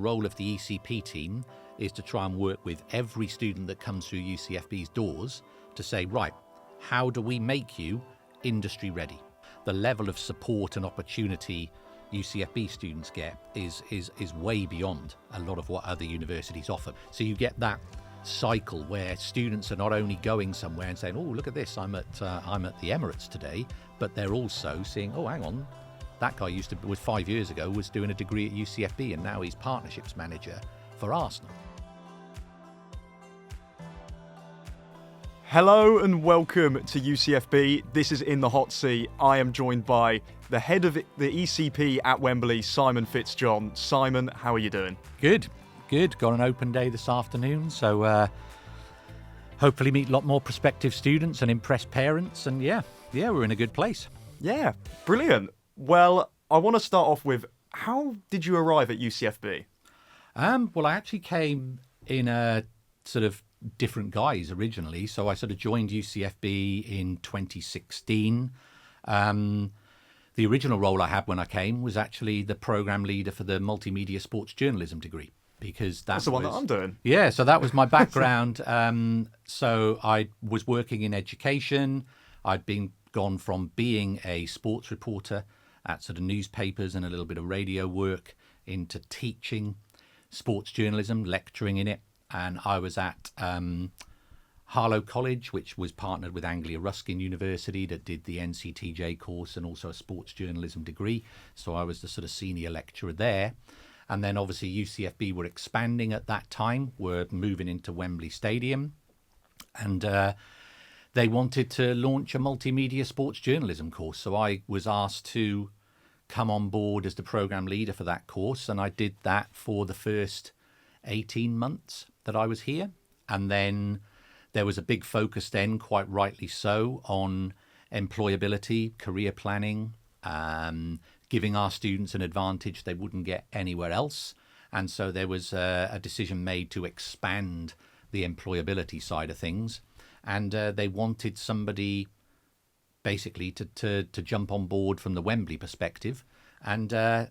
role of the ECP team is to try and work with every student that comes through UCFB's doors to say, right, how do we make you industry ready? The level of support and opportunity UCFB students get is way beyond a lot of what other universities offer. So you get that cycle where students are not only going somewhere and saying, oh, look at this, I'm at the Emirates today, but they're also seeing, oh, hang on, that guy was 5 years ago, was doing a degree at UCFB and now he's partnerships manager for Arsenal. Hello and welcome to UCFB. This is In the Hot Seat. I am joined by the head of the ECP at Wembley, Simon Fitzjohn. Simon, how are you doing? Good. Got an open day this afternoon, so hopefully meet a lot more prospective students and impress parents. And yeah, we're in a good place. Yeah, brilliant. Well, I want to start off with, how did you arrive at UCFB? Well, I actually came in a sort of different guise originally. So I sort of joined UCFB in 2016. The original role I had when I came was actually the program leader for the multimedia sports journalism degree, because that's the one that I'm doing. Yeah, so that was my background. So I was working in education. I'd gone from being a sports reporter at sort of newspapers and a little bit of radio work into teaching sports journalism, lecturing in it. And I was at Harlow College, which was partnered with Anglia Ruskin University, that did the NCTJ course and also a sports journalism degree. So I was the sort of senior lecturer there. And then obviously UCFB were expanding at that time, were moving into Wembley Stadium. And they wanted to launch a multimedia sports journalism course. So I was asked to come on board as the program leader for that course. And I did that for the first 18 months that I was here. And then there was a big focus then, quite rightly so, on employability, career planning, giving our students an advantage they wouldn't get anywhere else. And so there was a decision made to expand the employability side of things. And they wanted somebody basically to jump on board from the Wembley perspective. And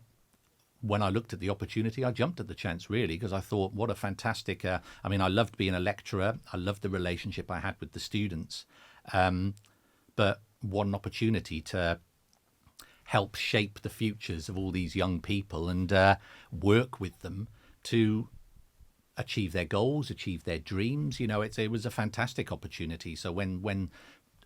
when I looked at the opportunity, I jumped at the chance, really, because I thought, what a fantastic... I loved being a lecturer. I loved the relationship I had with the students. But what an opportunity to help shape the futures of all these young people and work with them to achieve their goals, achieve their dreams. You know, it was a fantastic opportunity. So when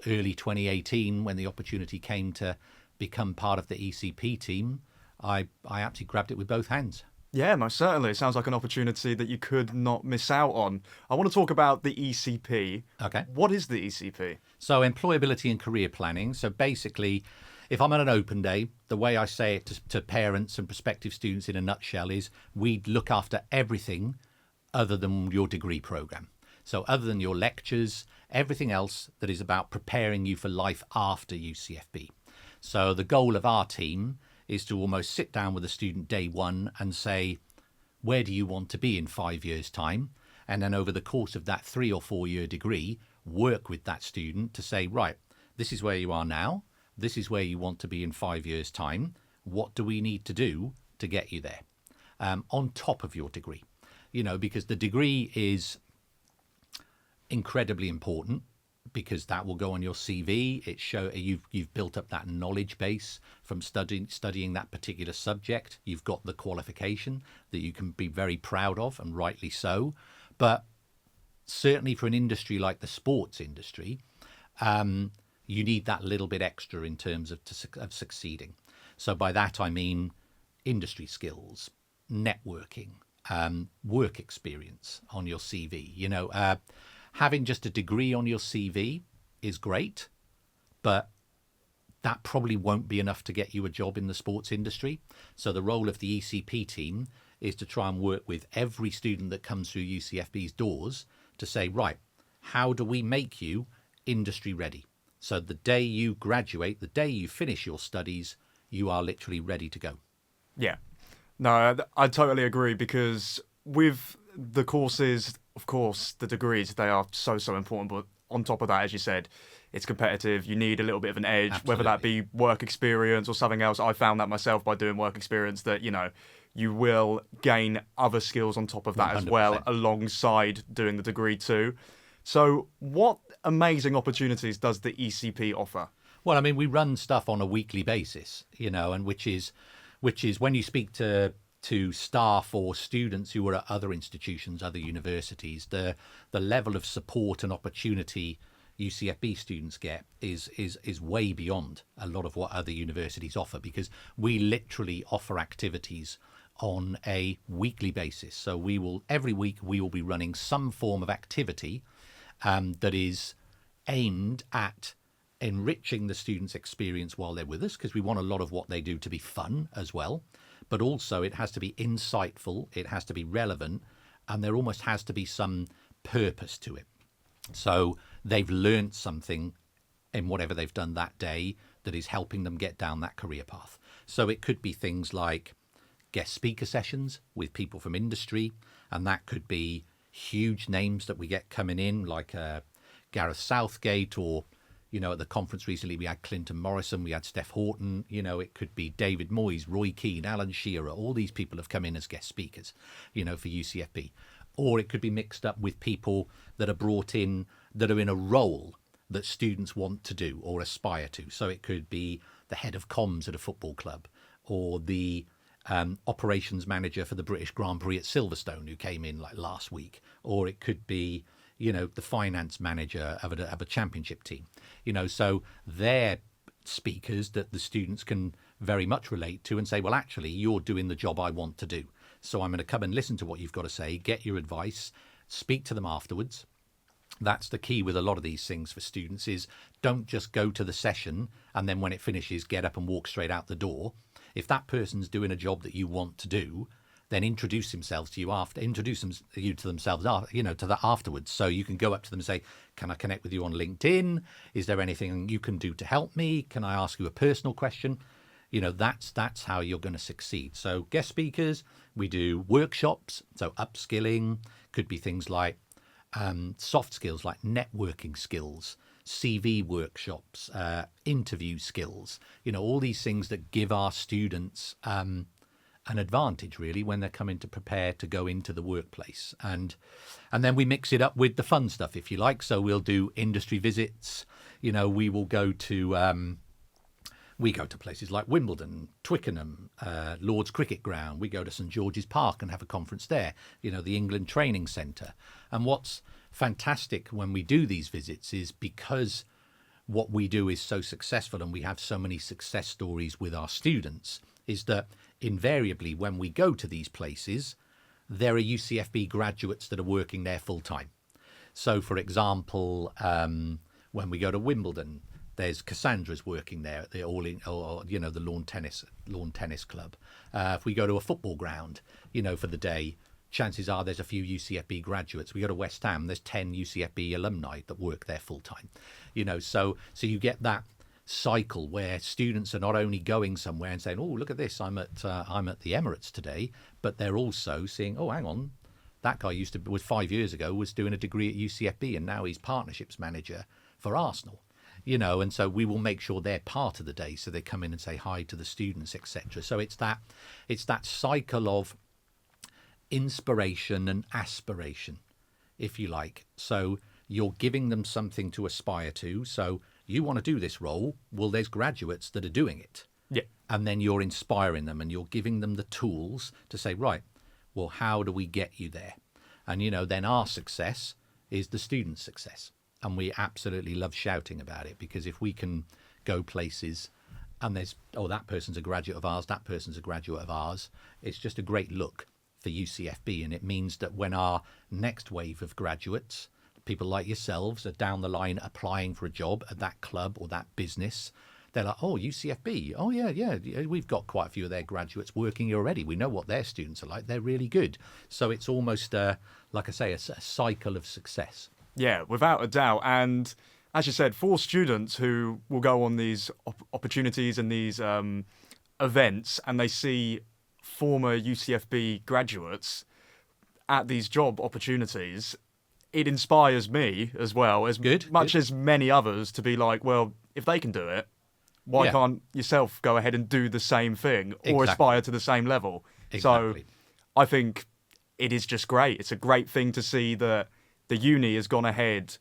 early 2018, when the opportunity came to become part of the ECP team, I absolutely grabbed it with both hands. Yeah, most certainly. It sounds like an opportunity that you could not miss out on. I want to talk about the ECP. Okay. What is the ECP? So employability and career planning. So basically, if I'm at an open day, the way I say it to parents and prospective students in a nutshell is we look after everything other than your degree program. So other than your lectures, everything else that is about preparing you for life after UCFB. So the goal of our team is to almost sit down with a student day one and say, where do you want to be in 5 years' time? And then over the course of that 3 or 4 year degree, work with that student to say, right, this is where you are now. This is where you want to be in 5 years' time. What do we need to do to get you there? On top of your degree, you know, because the degree is incredibly important, because that will go on your CV. It show you've built up that knowledge base from studying that particular subject. You've got the qualification that you can be very proud of, and rightly so. But certainly for an industry like the sports industry, you need that little bit extra in terms of succeeding. So by that I mean industry skills, networking, work experience on your CV. You know, having just a degree on your CV is great, but that probably won't be enough to get you a job in the sports industry. So the role of the ECP team is to try and work with every student that comes through UCFB's doors to say, right, how do we make you industry ready? So the day you graduate, the day you finish your studies, you are literally ready to go. Yeah. No, I totally agree, because with the courses, of course, the degrees, they are so important. But on top of that, as you said, it's competitive. You need a little bit of an edge, Absolutely. whether that be work experience or something else. I found that myself by doing work experience, that, you know, you will gain other skills on top of that as well, 100%. alongside doing the degree too. So what amazing opportunities does the ECP offer? Well, I mean, we run stuff on a weekly basis, and which is when you speak to staff or students who are at other institutions, other universities, the level of support and opportunity UCFB students get is way beyond a lot of what other universities offer, because we literally offer activities on a weekly basis. So every week we will be running some form of activity that is aimed at enriching the students' experience while they're with us, because we want a lot of what they do to be fun as well. But also it has to be insightful, it has to be relevant, and there almost has to be some purpose to it. So they've learned something in whatever they've done that day that is helping them get down that career path. So it could be things like guest speaker sessions with people from industry, and that could be huge names that we get coming in, like Gareth Southgate, or at the conference recently we had Clinton Morrison, we had Steph Horton, it could be David Moyes, Roy Keane, Alan Shearer. All these people have come in as guest speakers, for UCFB. Or it could be mixed up with people that are brought in that are in a role that students want to do or aspire to. So it could be the head of comms at a football club, or the operations manager for the British Grand Prix at Silverstone, who came in like last week. Or it could be the finance manager of a championship team. So they're speakers that the students can very much relate to and say, well, actually, you're doing the job I want to do. So I'm going to come and listen to what you've got to say, get your advice, speak to them afterwards. That's the key with a lot of these things for students, is don't just go to the session and then when it finishes, get up and walk straight out the door. If that person's doing a job that you want to do, then introduce you to themselves, to that afterwards. So you can go up to them and say, can I connect with you on LinkedIn? Is there anything you can do to help me? Can I ask you a personal question? That's how you're going to succeed. So guest speakers, we do workshops. So upskilling could be things like soft skills, like networking skills, CV workshops, interview skills, all these things that give our students an advantage really when they're coming to prepare to go into the workplace. And then we mix it up with the fun stuff, if you like. So we'll do industry visits. We will go to we go to places like Wimbledon, Twickenham, Lord's Cricket Ground. We go to St George's Park and have a conference there, the England Training Centre. And what's fantastic when we do these visits is because what we do is so successful and we have so many success stories with our students, is that invariably when we go to these places, there are UCFB graduates that are working there full time. So, for example, when we go to Wimbledon, there's Cassandra's working there at the the lawn tennis club. If we go to a football ground, for the day, chances are there's a few UCFB graduates. We go to West Ham, there's 10 UCFB alumni that work there full time. So you get that cycle where students are not only going somewhere and saying, oh, look at this, I'm at the Emirates today, but they're also seeing, oh, hang on, that guy was 5 years ago was doing a degree at UCFB and now he's partnerships manager for Arsenal. And so we will make sure they're part of the day, so they come in and say hi to the students, etc. So it's that cycle of inspiration and aspiration, if you like. So you're giving them something to aspire to. So you want to do this role, well, there's graduates that are doing it. Yeah. And then you're inspiring them and you're giving them the tools to say, right, well, how do we get you there? And, then our success is the student's success. And we absolutely love shouting about it, because if we can go places and there's, oh, that person's a graduate of ours, that person's a graduate of ours, it's just a great look for UCFB. And it means that when our next wave of graduates, people like yourselves, are down the line applying for a job at that club or that business, they're like, oh, UCFB, oh, yeah, we've got quite a few of their graduates working here already. We know what their students are like. They're really good. So it's almost, like I say, a cycle of success. Yeah, without a doubt. And as you said, for students who will go on these opportunities and these events and they see former UCFB graduates at these job opportunities, it inspires me as well, as much as many others, to be like, well, if they can do it, why can't yourself go ahead and do the same thing or aspire to the same level? Exactly. So I think it is just great. It's a great thing to see that the uni has gone ahead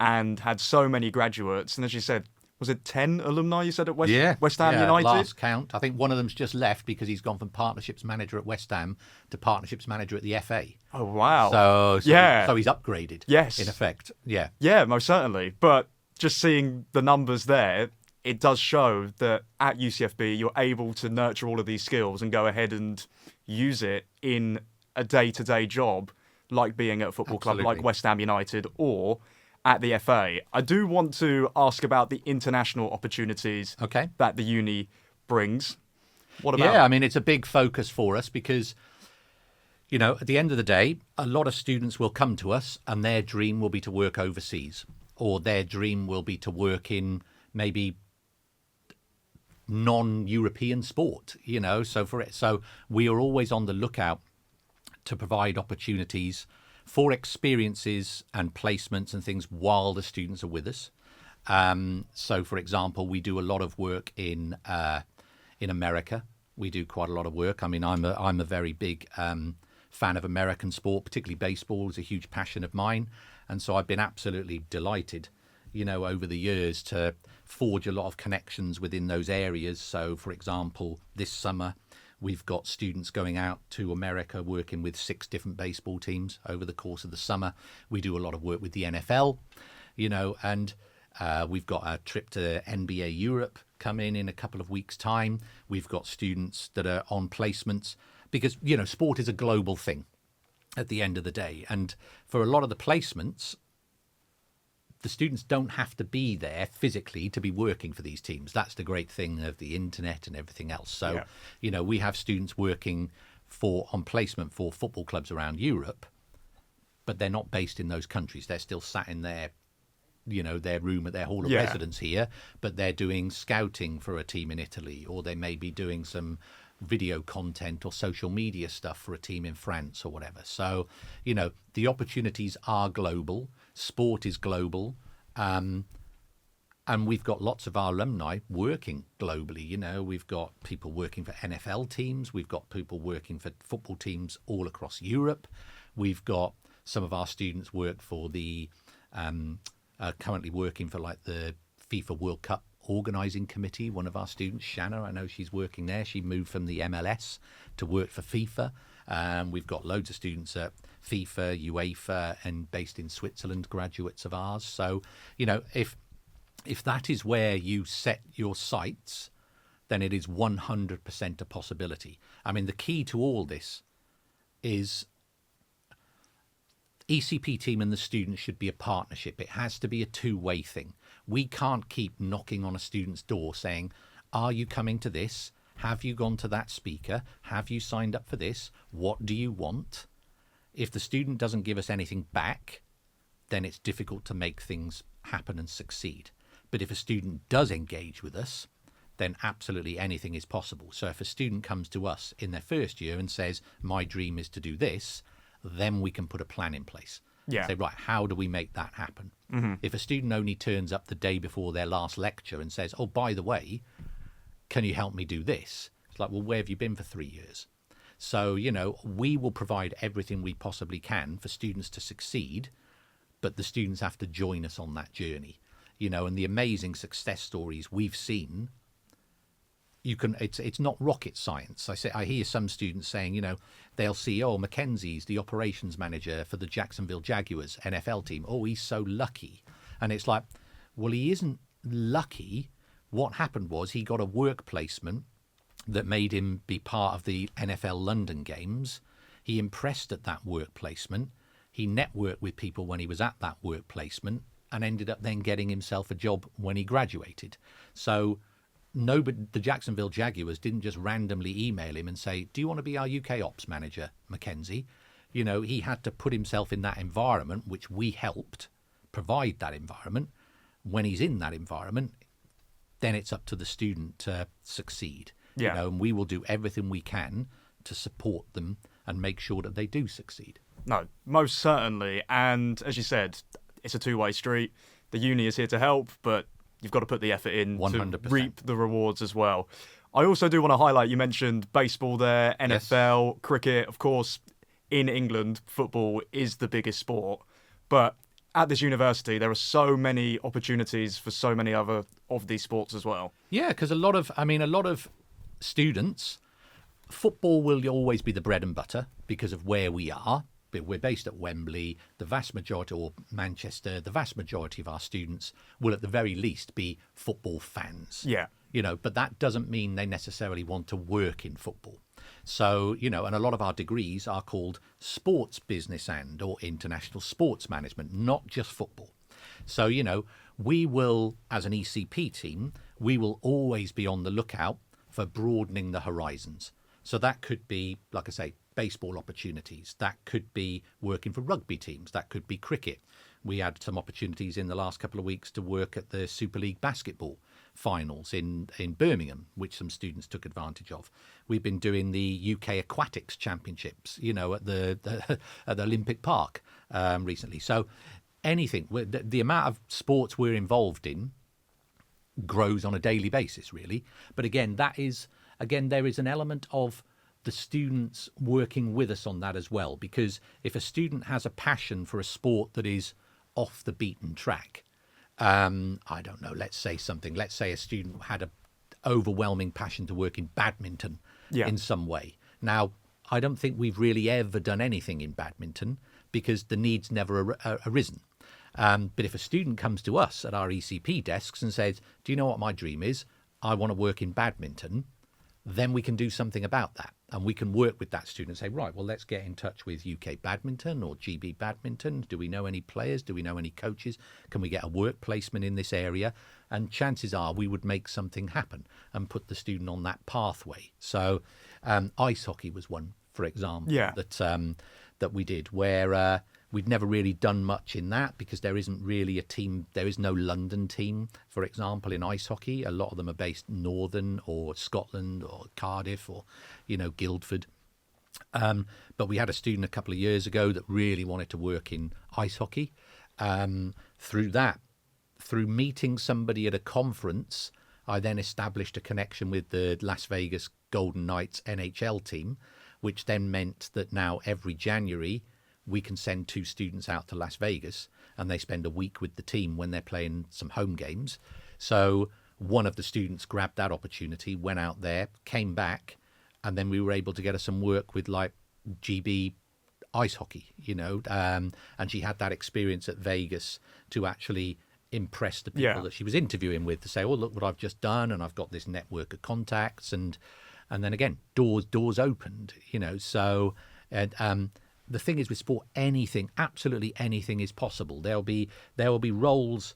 and had so many graduates. And as you said, was it 10 alumni you said at West Ham at United? last count. I think one of them's just left because he's gone from partnerships manager at West Ham to partnerships manager at the FA. Oh, wow. So yeah. So he's upgraded. Yes. In effect. Yeah. Yeah, most certainly. But just seeing the numbers there, it does show that at UCFB, you're able to nurture all of these skills and go ahead and use it in a day-to-day job, like being at a football club like West Ham United or at the FA. I do want to ask about the international opportunities that the uni brings. What about? Yeah, I mean, it's a big focus for us because, you know, at the end of the day, a lot of students will come to us and their dream will be to work overseas, or their dream will be to work in maybe non-European sport, you know. So we are always on the lookout to provide opportunities for experiences and placements and things while the students are with us. So, for example, we do a lot of work in America. We do quite a lot of work. I mean, I'm a very big fan of American sport, particularly baseball. It's a huge passion of mine, and so I've been absolutely delighted, you know, over the years to forge a lot of connections within those areas. So, for example, this summer, we've got students going out to America working with 6 different baseball teams over the course of the summer. We do a lot of work with the NFL, you know, and we've got a trip to NBA Europe coming in a couple of weeks' time. We've got students that are on placements because, you know, sport is a global thing at the end of the day. And for a lot of the placements, the students don't have to be there physically to be working for these teams. That's the great thing of the internet and everything else. So, you know, we have students working on placement for football clubs around Europe, but they're not based in those countries. They're still sat in their, you know, their room at their hall of residence here, but they're doing scouting for a team in Italy, or they may be doing some video content or social media stuff for a team in France or whatever. So, you know, the opportunities are global. Sport is global. And we've got lots of our alumni working globally. You know, we've got people working for NFL teams. We've got people working for football teams all across Europe. We've got some of our students work for the, currently working for like the FIFA World Cup organising committee. One of our students, Shanna, I know she's working there. She moved from the MLS to work for FIFA. We've got loads of students at FIFA, UEFA, and based in Switzerland, graduates of ours. So, you know, if that is where you set your sights, then it is 100% a possibility. I mean, the key to all this is ECP Team and the students should be a partnership. It has to be a two-way thing. We can't keep knocking on a student's door saying, are you coming to this? Have you gone to that speaker? Have you signed up for this? What do you want? If the student doesn't give us anything back, then it's difficult to make things happen and succeed. But if a student does engage with us, then absolutely anything is possible. So if a student comes to us in their first year and says, my dream is to do this, then we can put a plan in place. Say, right, how do we make that happen? If a student only turns up the day before their last lecture and says, oh, by the way, can you help me do this? It's like, well, where have you been for 3 years? So, you know, we will provide everything we possibly can for students to succeed, but the students have to join us on that journey. You know, and the amazing success stories we've seen, it's not rocket science. I hear some students saying, you know, they'll see, oh, Mackenzie's the operations manager for the Jacksonville Jaguars NFL team. Oh, he's so lucky. And it's like, well, he isn't lucky. What happened was he got a work placement that made him be part of the NFL London games. He impressed at that work placement. He networked with people when he was at that work placement and ended up then getting himself a job when he graduated. So the Jacksonville Jaguars didn't just randomly email him and say, do you want to be our UK ops manager, Mackenzie? You know, he had to put himself in that environment, which we helped provide that environment. When he's in that environment, then it's up to the student to succeed. You know, and we will do everything we can to support them and make sure that they do succeed. No, most certainly. And as you said, it's a two-way street. The uni is here to help, but you've got to put the effort in 100%. to reap the rewards as well. I also do want to highlight, you mentioned baseball there, Yes. NFL, cricket. Of course, in England, football is the biggest sport. But at this university, there are so many opportunities for so many other of these sports as well. Yeah, because a lot of students, football will always be the bread and butter because of where we are. We're based at Wembley. The vast majority, or Manchester, the vast majority of our students will at the very least be football fans. Yeah. But that doesn't mean they necessarily want to work in football. So, and a lot of our degrees are called sports business or international sports management, not just football. So, we will, as an ECP team, we will always be on the lookout for broadening the horizons. So that could be, like I say, baseball opportunities. That could be working for rugby teams. That could be cricket. We had some opportunities in the last couple of weeks to work at the Super League basketball finals in Birmingham, which some students took advantage of. We've been doing the UK Aquatics Championships, at the Olympic Park recently. So anything, the amount of sports we're involved in grows on a daily basis, really. But again, there is an element of the students working with us on that as well, because if a student has a passion for a sport that is off the beaten track, I don't know, let's say a student had an overwhelming passion to work in badminton in some way. Now, I don't think we've really ever done anything in badminton because the need's never arisen. But if a student comes to us at our ECP desks and says, do you know what my dream is? I want to work in badminton. Then we can do something about that. And we can work with that student and say, right, well, let's get in touch with UK Badminton or GB Badminton. Do we know any players? Do we know any coaches? Can we get a work placement in this area? And chances are we would make something happen and put the student on that pathway. So ice hockey was one, for example, that we did, where we'd never really done much in that because there isn't really a team. There is no London team, for example, in ice hockey. A lot of them are based northern or Scotland or Cardiff or, Guildford. But we had a student a couple of years ago that really wanted to work in ice hockey. Through meeting somebody at a conference, I then established a connection with the Las Vegas Golden Knights NHL team, which then meant that now every January we can send 2 students out to Las Vegas and they spend a week with the team when they're playing some home games. So one of the students grabbed that opportunity, went out there, came back, and then we were able to get her some work with like GB ice hockey, and she had that experience at Vegas to actually impress the people that she was interviewing with, to say, oh, look what I've just done, and I've got this network of contacts, and then again, doors opened, so the thing is with sport, absolutely anything is possible. There will be roles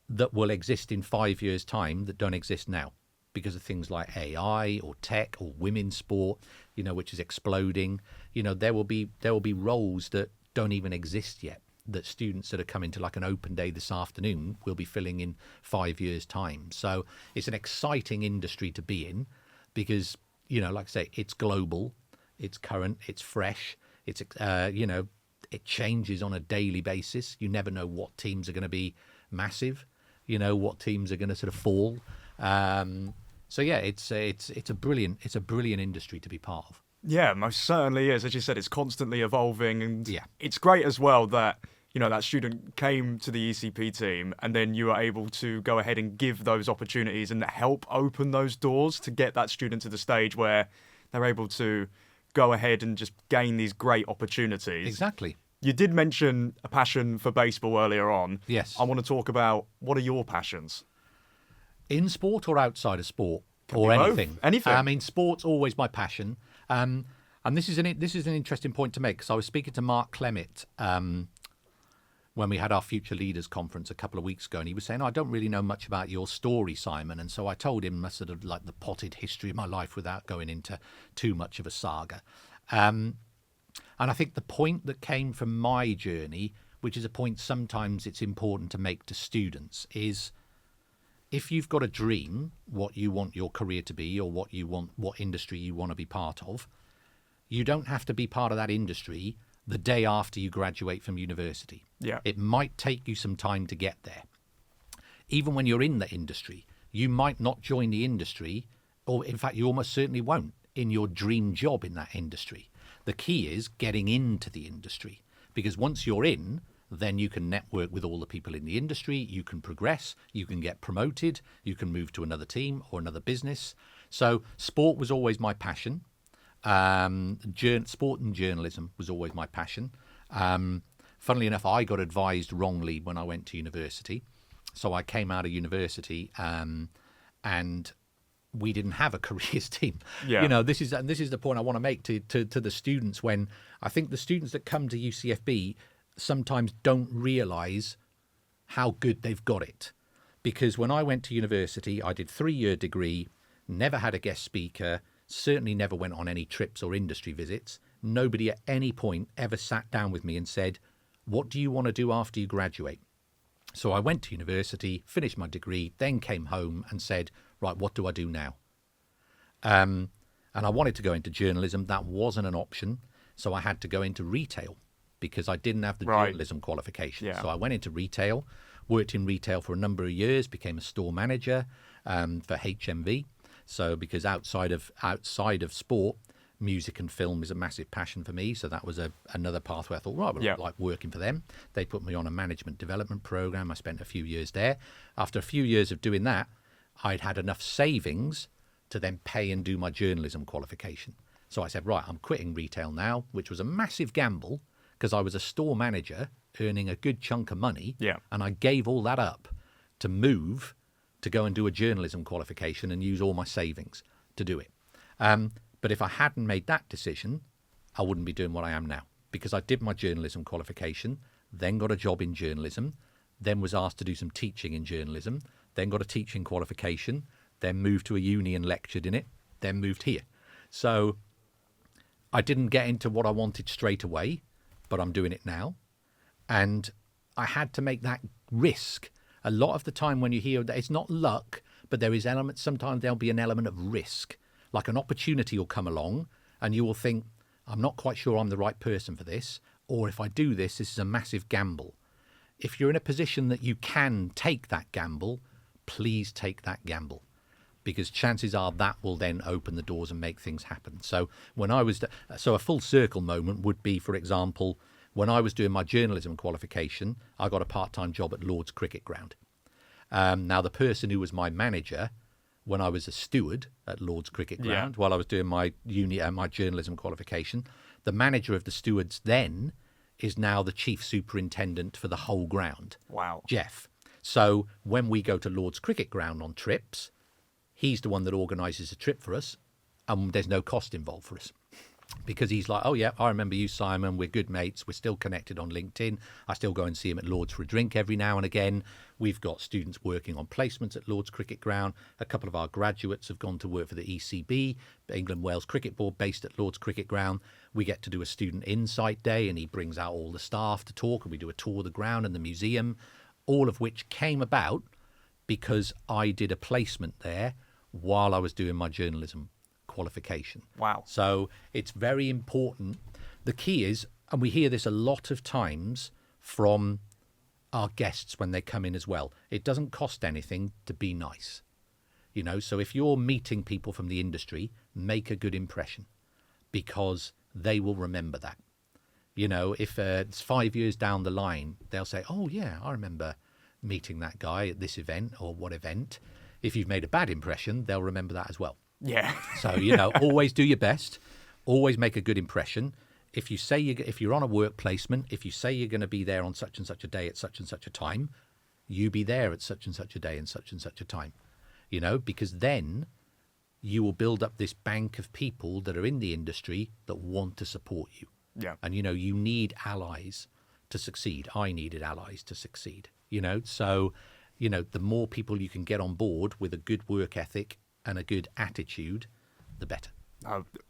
that will exist in 5 years' time that don't exist now because of things like AI or tech or women's sport, which is exploding. There will be roles that don't even exist yet that students that are coming to like an open day this afternoon will be filling in 5 years' time. So it's an exciting industry to be in because, like I say, it's global, it's current, it's fresh. It's, it changes on a daily basis. You never know what teams are going to be massive, what teams are going to sort of fall. So yeah, it's a brilliant industry to be part of. Yeah, most certainly is. As you said, it's constantly evolving, and it's great as well that that student came to the ECP team, and then you were able to go ahead and give those opportunities and help open those doors to get that student to the stage where they're able to go ahead and just gain these great opportunities. Exactly. You did mention a passion for baseball earlier on. Yes. I want to talk about, what are your passions? In sport or outside of sport? Or anything? Anything. I mean, sport's always my passion. And this is an interesting point to make, because I was speaking to Mark Clemmett when we had our Future Leaders Conference a couple of weeks ago, and he was saying, I don't really know much about your story, Simon. And so I told him sort of like the potted history of my life without going into too much of a saga. And I think the point that came from my journey, which is a point sometimes it's important to make to students, is if you've got a dream, what you want your career to be, or what industry you want to be part of, you don't have to be part of that industry the day after you graduate from university. Yeah. It might take you some time to get there. Even when you're in the industry, you might not join the industry or in fact, you almost certainly won't in your dream job in that industry. The key is getting into the industry, because once you're in, then you can network with all the people in the industry, you can progress, you can get promoted, you can move to another team or another business. So sport was always my passion. Sport and journalism was always my passion. Funnily enough, I got advised wrongly when I went to university. So I came out of university and we didn't have a careers team. Yeah. You know, this is the point I want to make to the students, when I think the students that come to UCFB sometimes don't realise how good they've got it. Because when I went to university, I did 3-year degree, never had a guest speaker, certainly never went on any trips or industry visits. Nobody at any point ever sat down with me and said, what do you want to do after you graduate? So I went to university, finished my degree, then came home and said, right, what do I do now? And I wanted to go into journalism. That wasn't an option. So I had to go into retail because I didn't have the journalism qualification. Yeah. So I went into retail, worked in retail for a number of years, became a store manager for HMV. So because outside of sport, music and film is a massive passion for me. So that was another pathway. I thought, right, well, I like working for them. They put me on a management development program. I spent a few years there. After a few years of doing that, I'd had enough savings to then pay and do my journalism qualification. So I said, right, I'm quitting retail now, which was a massive gamble because I was a store manager earning a good chunk of money. Yeah. And I gave all that up to move to go and do a journalism qualification and use all my savings to do it. But if I hadn't made that decision, I wouldn't be doing what I am now, because I did my journalism qualification, then got a job in journalism, then was asked to do some teaching in journalism, then got a teaching qualification, then moved to a uni and lectured in it, then moved here. So I didn't get into what I wanted straight away, but I'm doing it now. And I had to make that risk. A lot of the time when you hear that, it's not luck, but there is elements, sometimes there'll be an element of risk. Like an opportunity will come along and you will think, I'm not quite sure I'm the right person for this, or if I do this, this is a massive gamble. If you're in a position that you can take that gamble, please take that gamble, because chances are that will then open the doors and make things happen. So so a full circle moment would be, for example, when I was doing my journalism qualification, I got a part-time job at Lord's Cricket Ground. Now, the person who was my manager when I was a steward at Lord's Cricket Ground, while I was doing my my journalism qualification, the manager of the stewards then is now the chief superintendent for the whole ground. Wow. Jeff. So when we go to Lord's Cricket Ground on trips, he's the one that organises the trip for us, and there's no cost involved for us. Because he's like, oh yeah, I remember you, Simon, we're good mates, we're still connected on LinkedIn, I still go and see him at Lord's for a drink every now and again. We've got students working on placements at Lord's Cricket Ground. A couple of our graduates have gone to work for the ECB, England Wales Cricket Board, based at Lord's Cricket Ground. We get to do a student insight day and he brings out all the staff to talk, and we do a tour of the ground and the museum, all of which came about because I did a placement there while I was doing my journalism qualification. Wow. So it's very important. The key is, and we hear this a lot of times from our guests when they come in as well, it doesn't cost anything to be nice. You know, so if you're meeting people from the industry, make a good impression, because they will remember that. You know, if it's 5 years down the line, they'll say, oh yeah, I remember meeting that guy at this event or what event. If you've made a bad impression, they'll remember that as well. Yeah. So, you know, always do your best. Always make a good impression. If you're on a work placement, if you say you're going to be there on such and such a day at such and such a time, you be there at such and such a day and such a time. You know, because then you will build up this bank of people that are in the industry that want to support you. Yeah. And, you know, you need allies to succeed. I needed allies to succeed, you know. So, you know, the more people you can get on board with a good work ethic and a good attitude, the better.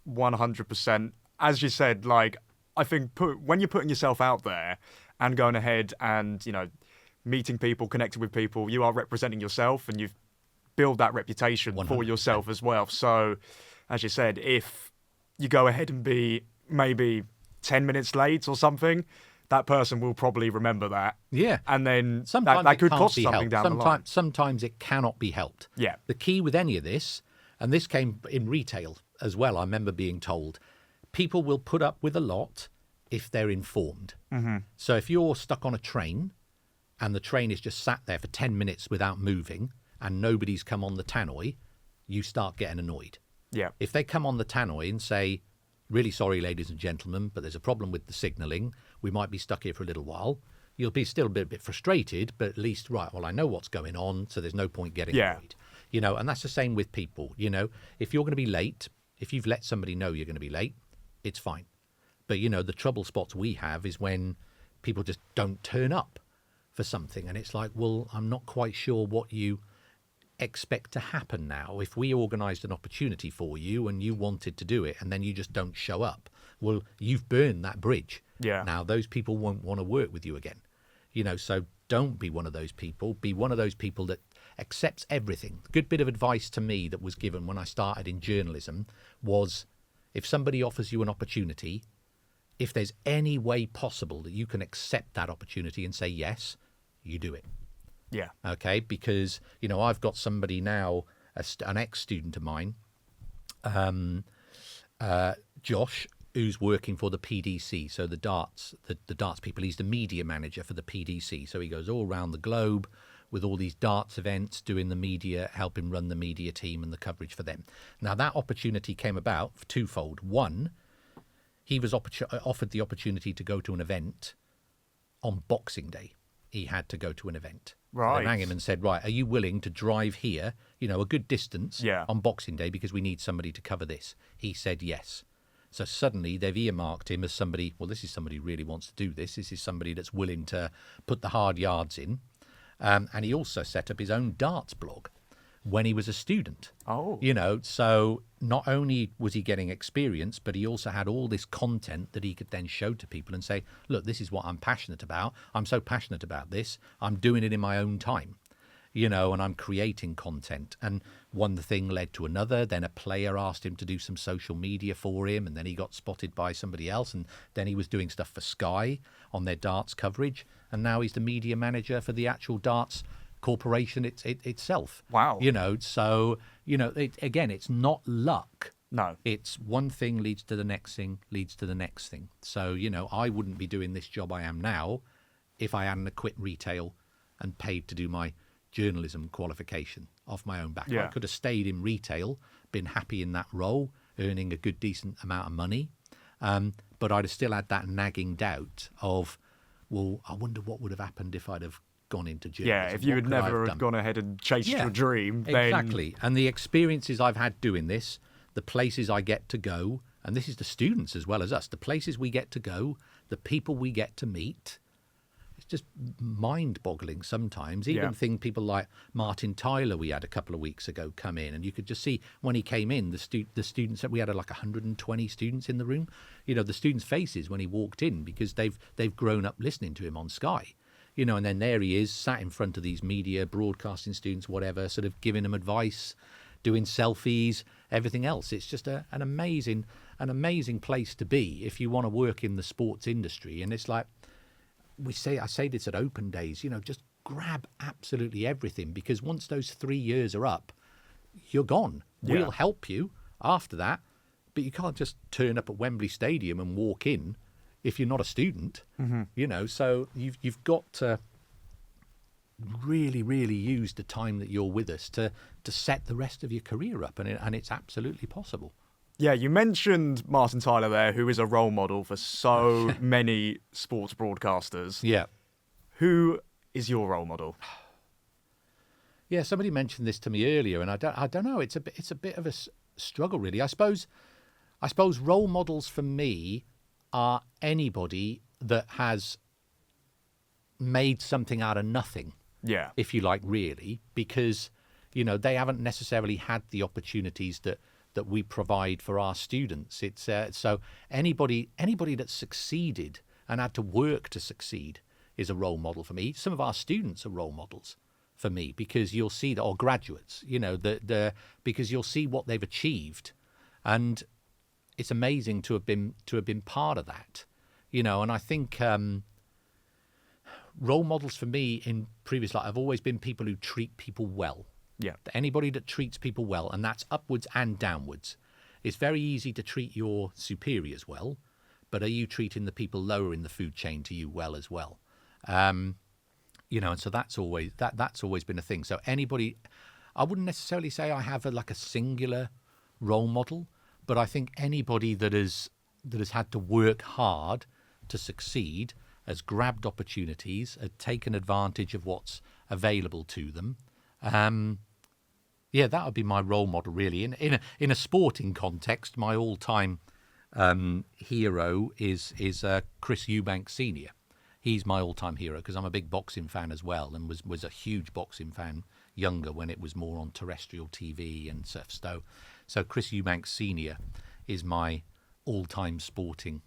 100%. As you said, like, I think when you're putting yourself out there and going ahead and, you know, meeting people, connecting with people, you are representing yourself and you've built that reputation 100%. for yourself as well. So, as you said, if you go ahead and be maybe 10 minutes late or something, that person will probably remember that. Yeah. And then sometimes that could can't cost be something helped. down the line. Sometimes it cannot be helped. Yeah. The key with any of this, And this came in retail as well. I remember being told people will put up with a lot if they're informed. So if you're stuck on a train and the train is just sat there for 10 minutes without moving and nobody's come on the tannoy, you start getting annoyed. Yeah. If they come on the tannoy and say, really sorry, ladies and gentlemen, but there's a problem with the signalling, we might be stuck here for a little while, you'll be still a bit frustrated, but at least, right, well, I know what's going on, so there's no point getting annoyed. You know, and that's the same with people. You know, if you're going to be late, if you've let somebody know you're going to be late, it's fine. But, you know, the trouble spots we have is when people just don't turn up for something. And it's like, well, I'm not quite sure what you expect to happen now. If we organised an opportunity for you and you wanted to do it and then you just don't show up, well, you've burned that bridge. Yeah. Now, those people won't want to work with you again. You know, so don't be one of those people. Be one of those people that accepts everything. A good bit of advice to me that was given when I started in journalism was, if somebody offers you an opportunity, if there's any way possible that you can accept that opportunity and say yes, you do it. Yeah. Okay, because, you know, I've got somebody now, an ex-student of mine, Josh, who's working for the PDC, so the darts people. He's the media manager for the PDC, so he goes all around the globe with all these darts events, doing the media, helping run the media team and the coverage for them. Now, that opportunity came about twofold. One, he was offered the opportunity to go to an event on Boxing Day. He had to go to an event. Right. They rang him and said, right, are you willing to drive here, you know, a good distance on Boxing Day because we need somebody to cover this? He said yes. So suddenly they've earmarked him as somebody, well, this is somebody who really wants to do this. This is somebody that's willing to put the hard yards in. And he also set up his own darts blog when he was a student. Oh. You know, so not only was he getting experience, but he also had all this content that he could then show to people and say, look, this is what I'm passionate about. I'm so passionate about this. I'm doing it in my own time, you know, and I'm creating content. And one thing led to another. Then a player asked him to do some social media for him, and then he got spotted by somebody else, and then he was doing stuff for Sky on their darts coverage, and now he's the media manager for the actual darts corporation itself. Wow. You know, so, you know, again, it's not luck. No. It's one thing leads to the next thing, leads to the next thing. So, you know, I wouldn't be doing this job I am now if I hadn't quit retail and paid to do my journalism qualification off my own back. Yeah. I could have stayed in retail, been happy in that role, earning a good, decent amount of money. But I'd have still had that nagging doubt of, well, I wonder what would have happened if I'd have gone into journalism. Yeah, if you had never gone ahead and chased your dream, then... Exactly. And the experiences I've had doing this, the places I get to go, and this is the students as well as us, the places we get to go, the people we get to meet, it's just mind-boggling sometimes. Even people like Martin Tyler we had a couple of weeks ago come in, and you could just see when he came in, the students, we had like 120 students in the room, you know, the students' faces when he walked in, because they've grown up listening to him on Sky. You know, and then there he is, sat in front of these media, broadcasting students, whatever, sort of giving them advice, doing selfies, everything else. It's just an amazing place to be if you want to work in the sports industry. And it's like, I say this at open days, you know, just grab absolutely everything, because once those 3 years are up, you're gone. Yeah. We'll help you after that, but you can't just turn up at Wembley Stadium and walk in if you're not a student, you know. So you've got to really, really use the time that you're with us to set the rest of your career up, and it's absolutely possible. Yeah, you mentioned Martin Tyler there, who is a role model for so many sports broadcasters. Yeah. Who is your role model? Yeah, somebody mentioned this to me earlier, and I don't know. It's a bit of a struggle, really. I suppose role models for me are anybody that has made something out of nothing. Yeah. If you like, really, because, you know, they haven't necessarily had the opportunities that we provide for our students. It's so anybody that's succeeded and had to work to succeed is a role model for me. Some of our students are role models for me, because you'll see that, or graduates, you know, because you'll see what they've achieved, and it's amazing to have been part of that, you know. And I think role models for me in previous life have always been people who treat people well. Yeah. Anybody that treats people well, and that's upwards and downwards. It's very easy to treat your superiors well, but are you treating the people lower in the food chain to you well as well? And so that's always been a thing. So anybody, I wouldn't necessarily say I have a singular role model, but I think anybody that has had to work hard to succeed, has grabbed opportunities, has taken advantage of what's available to them. That would be my role model, really. In a sporting context, my all-time hero is Chris Eubanks Senior. He's my all-time hero because I'm a big boxing fan as well, and was a huge boxing fan younger when it was more on terrestrial TV and stuff. So Chris Eubanks Senior is my all-time sporting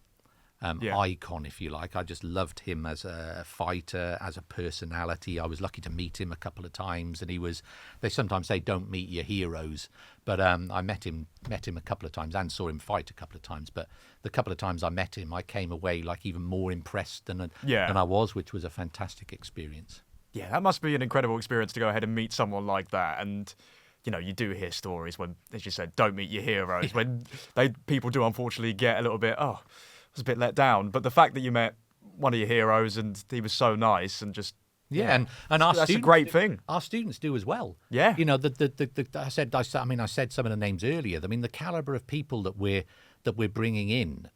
icon, if you like. I just loved him as a fighter, as a personality. I was lucky to meet him a couple of times, and they sometimes say don't meet your heroes, but I met him a couple of times and saw him fight a couple of times. But the couple of times I met him, I came away even more impressed than I was, which was a fantastic experience. Yeah, that must be an incredible experience to go ahead and meet someone like that. And you do hear stories when, as you said, don't meet your heroes, when people do unfortunately get a little bit, I was a bit let down. But the fact that you met one of your heroes and he was so nice and just... and that's a great thing. Our students do as well. Yeah. I said some of the names earlier. I mean, the caliber of people that we're bringing in,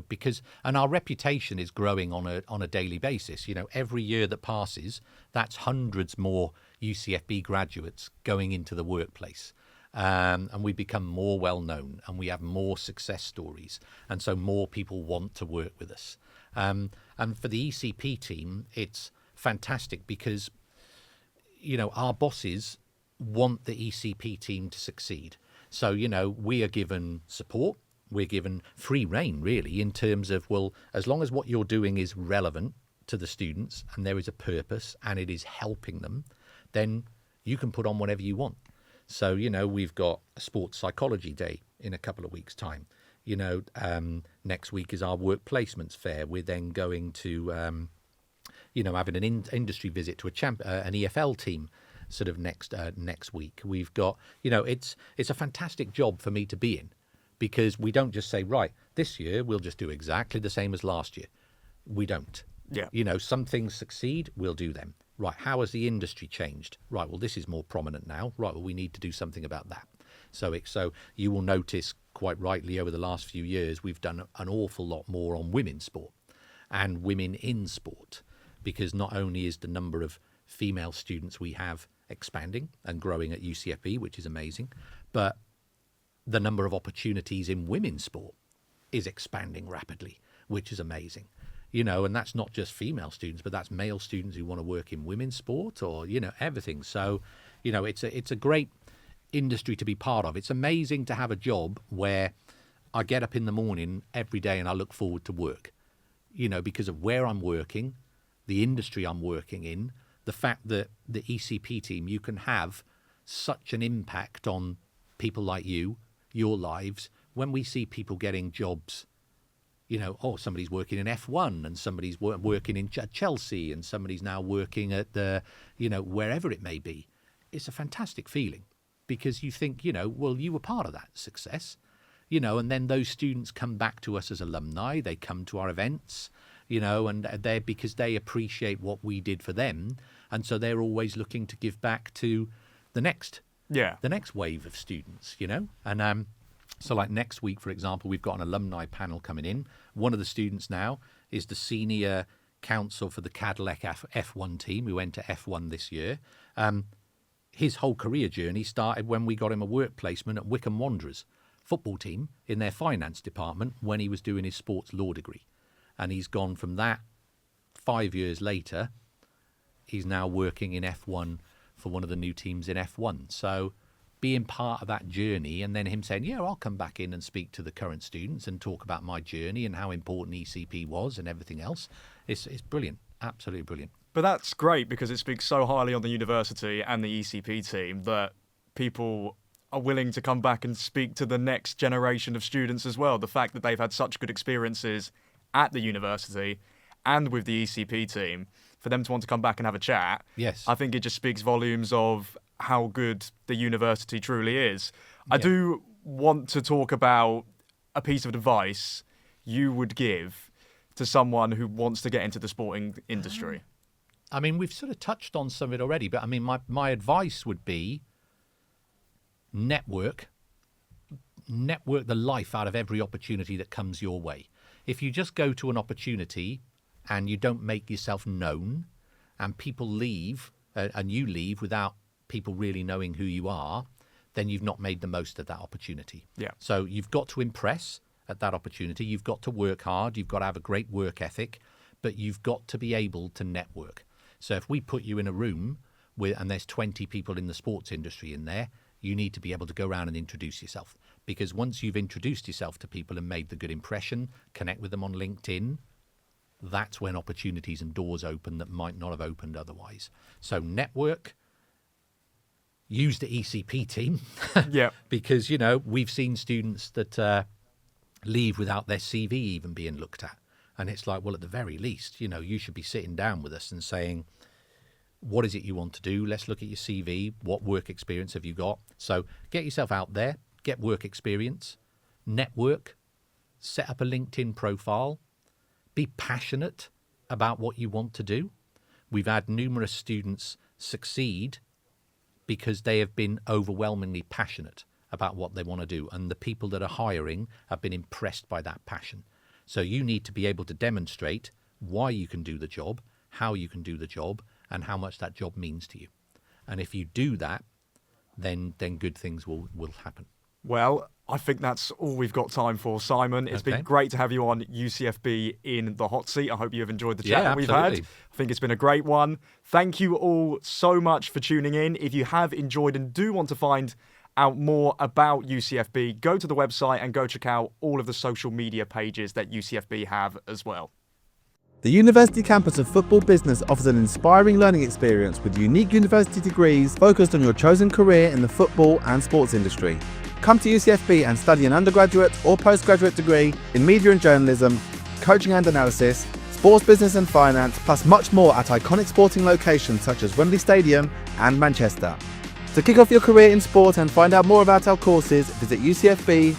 because our reputation is growing on a daily basis. Every year that passes, that's hundreds more UCFB graduates going into the workplace. And we become more well known, and we have more success stories, and so more people want to work with us. And for the ECP team, it's fantastic because our bosses want the ECP team to succeed. So we are given support, we're given free rein really in terms of, well, as long as what you're doing is relevant to the students and there is a purpose and it is helping them, then you can put on whatever you want. So, we've got a sports psychology day in a couple of weeks' time. Next week is our work placements fair. We're then going to, having an industry visit to an EFL team sort of next week. We've got, it's a fantastic job for me to be in because we don't just say, right, this year we'll just do exactly the same as last year. We don't. Yeah. Some things succeed, we'll do them. Right, how has the industry changed? Right, well, this is more prominent now. Right, well, we need to do something about that. So you will notice quite rightly over the last few years, we've done an awful lot more on women's sport and women in sport, because not only is the number of female students we have expanding and growing at UCFB, which is amazing, but the number of opportunities in women's sport is expanding rapidly, which is amazing. And that's not just female students, but that's male students who want to work in women's sport or, everything. So, it's a great industry to be part of. It's amazing to have a job where I get up in the morning every day and I look forward to work, because of where I'm working, the industry I'm working in, the fact that the ECP team, you can have such an impact on people like you, your lives, when we see people getting jobs. Somebody's working in F1 and somebody's working in Chelsea and somebody's now working at the, wherever it may be. It's a fantastic feeling because you think, well, you were part of that success, and then those students come back to us as alumni. They come to our events, and they're because they appreciate what we did for them. And so they're always looking to give back to the next wave of students, and, so like next week, for example, we've got an alumni panel coming in. One of the students now is the senior counsel for the Cadillac F1 team who went to F1 this year. His whole career journey started when we got him a work placement at Wycombe Wanderers football team in their finance department when he was doing his sports law degree. And he's gone from that 5 years later. He's now working in F1 for one of the new teams in F1. So being part of that journey and then him saying, I'll come back in and speak to the current students and talk about my journey and how important ECP was and everything else. It's brilliant. Absolutely brilliant. But that's great because it speaks so highly on the university and the ECP team that people are willing to come back and speak to the next generation of students as well. The fact that they've had such good experiences at the university and with the ECP team, for them to want to come back and have a chat, yes, I think it just speaks volumes of how good the university truly is. I do want to talk about a piece of advice you would give to someone who wants to get into the sporting industry. I mean, we've sort of touched on some of it already, but I mean, my advice would be network the life out of every opportunity that comes your way. If you just go to an opportunity and you don't make yourself known, and people leave, and you leave without people really knowing who you are, then you've not made the most of that opportunity. Yeah. So you've got to impress at that opportunity. You've got to work hard. You've got to have a great work ethic, but you've got to be able to network. So if we put you in a room and there's 20 people in the sports industry in there, you need to be able to go around and introduce yourself. Because once you've introduced yourself to people and made the good impression, connect with them on LinkedIn, that's when opportunities and doors open that might not have opened otherwise. So network, use the ECP team. Yeah. Because, we've seen students that leave without their CV even being looked at. And it's like, well, at the very least, you should be sitting down with us and saying, what is it you want to do? Let's look at your CV. What work experience have you got? So get yourself out there, get work experience, network, set up a LinkedIn profile, be passionate about what you want to do. We've had numerous students succeed because they have been overwhelmingly passionate about what they want to do. And the people that are hiring have been impressed by that passion. So you need to be able to demonstrate why you can do the job, how you can do the job, and how much that job means to you. And if you do that, then good things will happen. Well, I think that's all we've got time for, Simon. It's been great to have you on UCFB in the hot seat. I hope you have enjoyed the chat that we've had. I think it's been a great one. Thank you all so much for tuning in. If you have enjoyed and do want to find out more about UCFB, go to the website and go check out all of the social media pages that UCFB have as well. The University Campus of Football Business offers an inspiring learning experience with unique university degrees focused on your chosen career in the football and sports industry. Come to UCFB and study an undergraduate or postgraduate degree in media and journalism, coaching and analysis, sports business and finance, plus much more at iconic sporting locations such as Wembley Stadium and Manchester. To kick off your career in sport and find out more about our courses, visit ucfb.ac.uk.